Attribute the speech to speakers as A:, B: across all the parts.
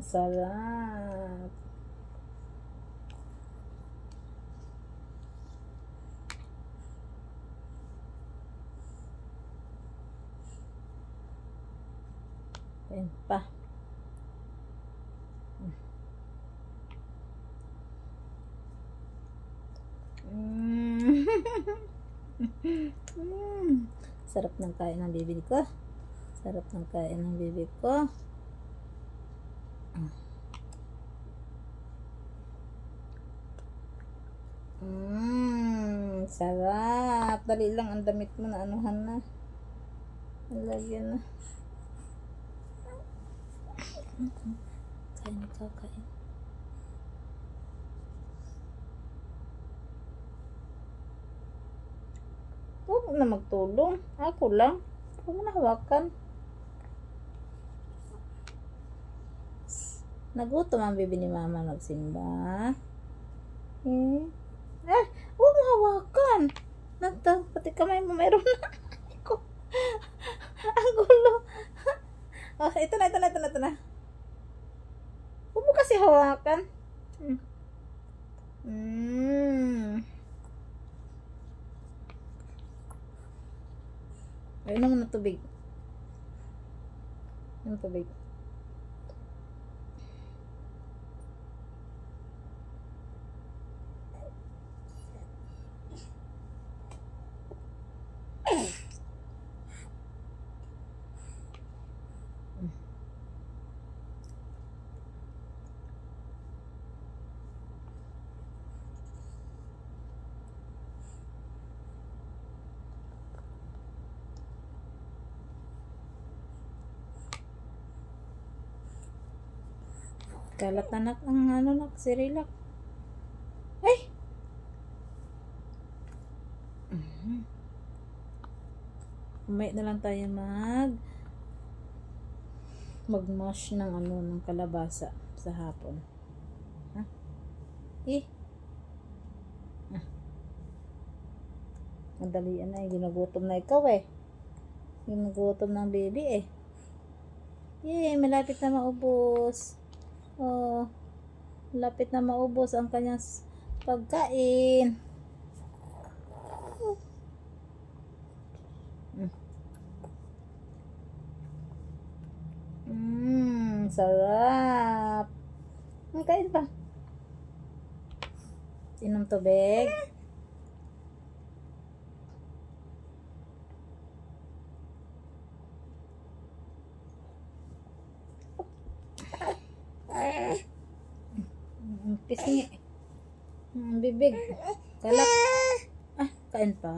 A: Sarap. Ayan pa. Sarap ng kain ng bibig ko. Sarap ng kain ng bibig ko. Sarap. Dali lang ang damit mo na anuhan na. Lagyan na. Kain ka, kain. Huwag na magtulong. Ako lang. Huwag mo na hawakan. Nagutom ang bibi ni mama nagsimba. Huwag mo hawakan. Pati kamay mo mayroon na. Ang gulo. Oh, ito na. Huwag mo kasi hawakan. Ayun naman na tubig. Yung tubig. Kalat na ang Cerelac. Ay! Umay na lang tayo mag-mash ng kalabasa sa hapon. Ha? Madalian na ginugutom na ikaw Ginugutom ng baby malapit na maubos. Malapit na maubos ang kanyang pagkain. Sarap. Kain pa. Inom tubig. Pisngi. Bibig. Kalat. Kain pa.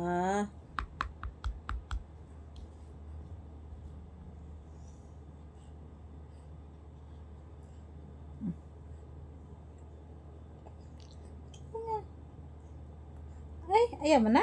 A: Ayaw mo na?